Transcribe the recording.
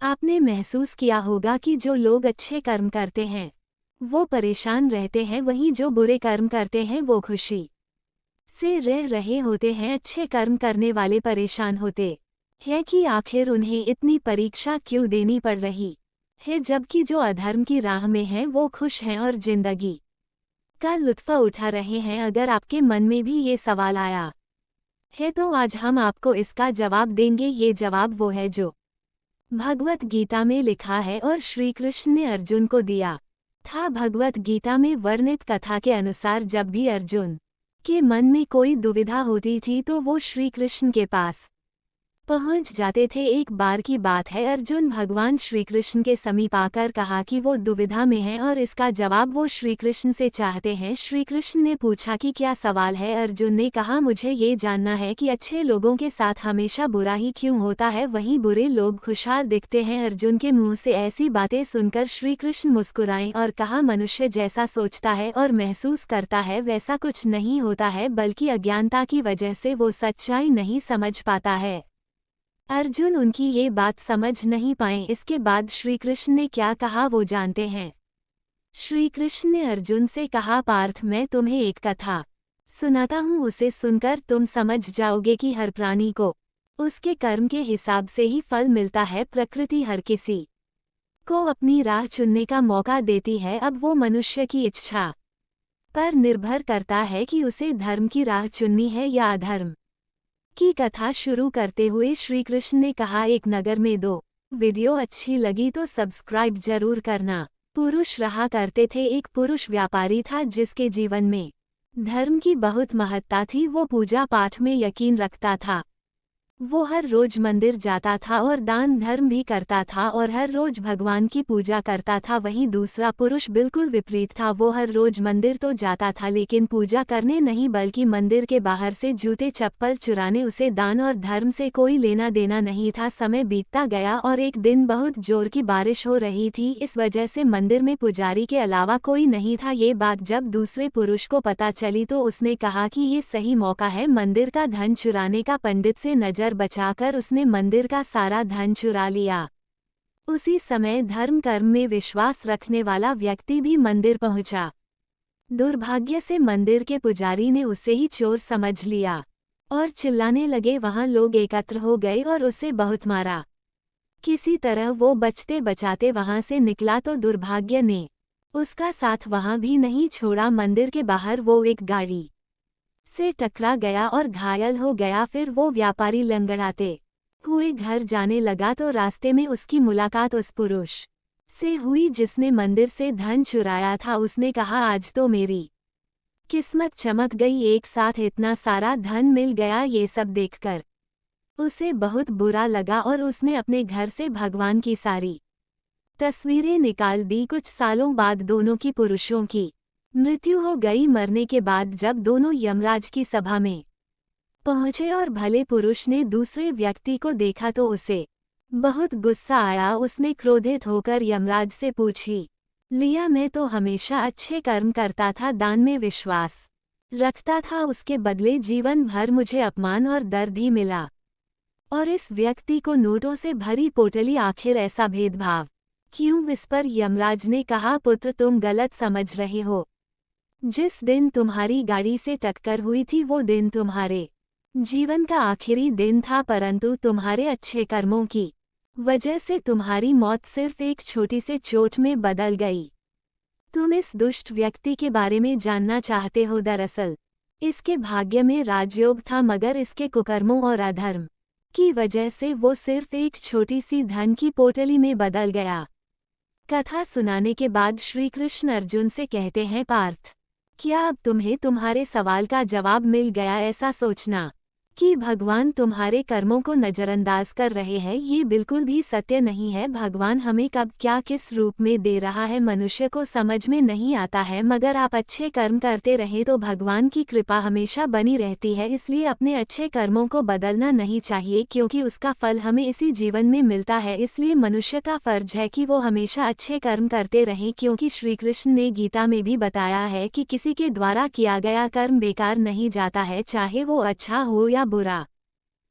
आपने महसूस किया होगा कि जो लोग अच्छे कर्म करते हैं वो परेशान रहते हैं, वहीं जो बुरे कर्म करते हैं वो खुशी से रह रहे होते हैं। अच्छे कर्म करने वाले परेशान होते हैं कि आखिर उन्हें इतनी परीक्षा क्यों देनी पड़ रही है, जबकि जो अधर्म की राह में हैं वो खुश हैं और जिंदगी का लुत्फ उठा रहे हैं। अगर आपके मन में भी ये सवाल आया है तो आज हम आपको इसका जवाब देंगे। ये जवाब वो है जो भगवत गीता में लिखा है और श्री कृष्ण ने अर्जुन को दिया था। भगवत गीता में वर्णित कथा के अनुसार जब भी अर्जुन के मन में कोई दुविधा होती थी तो वो श्री कृष्ण के पास पहुंच जाते थे। एक बार की बात है, अर्जुन भगवान श्री कृष्ण के समीप आकर कहा कि वो दुविधा में है और इसका जवाब वो श्री कृष्ण से चाहते हैं। श्री कृष्ण ने पूछा कि क्या सवाल है। अर्जुन ने कहा, मुझे ये जानना है कि अच्छे लोगों के साथ हमेशा बुरा ही क्यों होता है, वहीं बुरे लोग खुशहाल दिखते हैं। अर्जुन के मुंह से ऐसी बातें सुनकर श्री कृष्ण मुस्कुराए और कहा, मनुष्य जैसा सोचता है और महसूस करता है वैसा कुछ नहीं होता है, बल्कि अज्ञानता की वजह से वो सच्चाई नहीं समझ पाता है। अर्जुन उनकी ये बात समझ नहीं पाए। इसके बाद श्री कृष्ण ने क्या कहा वो जानते हैं। श्री कृष्ण ने अर्जुन से कहा, पार्थ मैं तुम्हें एक कथा सुनाता हूँ, उसे सुनकर तुम समझ जाओगे कि हर प्राणी को उसके कर्म के हिसाब से ही फल मिलता है। प्रकृति हर किसी को अपनी राह चुनने का मौका देती है। अब वो मनुष्य की इच्छा पर निर्भर करता है कि उसे धर्म की राह चुननी है या अधर्म की कथा शुरू करते हुए श्री कृष्ण ने कहा, एक नगर में दो वीडियो अच्छी लगी तो सब्सक्राइब जरूर करना। पुरुष रहा करते थे। एक पुरुष व्यापारी था जिसके जीवन में धर्म की बहुत महत्ता थी। वो पूजा पाठ में यकीन रखता था। वो हर रोज मंदिर जाता था और दान धर्म भी करता था और हर रोज भगवान की पूजा करता था। वहीं दूसरा पुरुष बिल्कुल विपरीत था। वो हर रोज मंदिर तो जाता था लेकिन पूजा करने नहीं, बल्कि मंदिर के बाहर से जूते चप्पल चुराने। उसे दान और धर्म से कोई लेना देना नहीं था। समय बीतता गया और एक दिन बहुत जोर की बारिश हो रही थी। इस वजह से मंदिर में पुजारी के अलावा कोई नहीं था। ये बात जब दूसरे पुरुष को पता चली तो उसने कहा कि ये सही मौका है मंदिर का धन चुराने का। पंडित से नजर बचाकर उसने मंदिर का सारा धन चुरा लिया। उसी समय धर्म कर्म में विश्वास रखने वाला व्यक्ति भी मंदिर पहुंचा। दुर्भाग्य से मंदिर के पुजारी ने उसे ही चोर समझ लिया और चिल्लाने लगे। वहां लोग एकत्र हो गए और उसे बहुत मारा। किसी तरह वो बचते बचाते वहां से निकला तो दुर्भाग्य ने उसका साथ वहां भी नहीं छोड़ा। मंदिर के बाहर वो एक गाड़ी से टकरा गया और घायल हो गया। फिर वो व्यापारी लंगड़ाते हुए घर जाने लगा तो रास्ते में उसकी मुलाकात उस पुरुष से हुई जिसने मंदिर से धन चुराया था। उसने कहा, आज तो मेरी किस्मत चमक गई, एक साथ इतना सारा धन मिल गया। ये सब देखकर उसे बहुत बुरा लगा और उसने अपने घर से भगवान की सारी तस्वीरें निकाल दी। कुछ सालों बाद दोनों की पुरुषों की मृत्यु हो गई। मरने के बाद जब दोनों यमराज की सभा में पहुंचे और भले पुरुष ने दूसरे व्यक्ति को देखा तो उसे बहुत गुस्सा आया। उसने क्रोधित होकर यमराज से पूछी लिया, मैं तो हमेशा अच्छे कर्म करता था, दान में विश्वास रखता था, उसके बदले जीवन भर मुझे अपमान और दर्द ही मिला। और इस व्यक्ति को नोटों से भरी पोटली, आखिर ऐसा भेदभाव क्यों? इस पर यमराज ने कहा, पुत्र तुम गलत समझ रहे हो। जिस दिन तुम्हारी गाड़ी से टक्कर हुई थी वो दिन तुम्हारे जीवन का आखिरी दिन था, परंतु तुम्हारे अच्छे कर्मों की वजह से तुम्हारी मौत सिर्फ एक छोटी सी चोट में बदल गई। तुम इस दुष्ट व्यक्ति के बारे में जानना चाहते हो। दरअसल इसके भाग्य में राजयोग था, मगर इसके कुकर्मों और अधर्म की वजह से वो सिर्फ एक छोटी सी धन की पोटली में बदल गया। कथा सुनाने के बाद श्री कृष्ण अर्जुन से कहते हैं, पार्थ क्या अब तुम्हें तुम्हारे सवाल का जवाब मिल गया? ऐसा सोचना कि भगवान तुम्हारे कर्मों को नज़रअंदाज कर रहे हैं, ये बिल्कुल भी सत्य नहीं है। भगवान हमें कब क्या किस रूप में दे रहा है मनुष्य को समझ में नहीं आता है, मगर आप अच्छे कर्म करते रहे तो भगवान की कृपा हमेशा बनी रहती है। इसलिए अपने अच्छे कर्मों को बदलना नहीं चाहिए, क्योंकि उसका फल हमें इसी जीवन में मिलता है। इसलिए मनुष्य का फर्ज है कि वो हमेशा अच्छे कर्म करते रहें, क्योंकि श्री कृष्ण ने गीता में भी बताया है कि किसी के द्वारा किया गया कर्म बेकार नहीं जाता है, चाहे वो अच्छा हो या बुरा।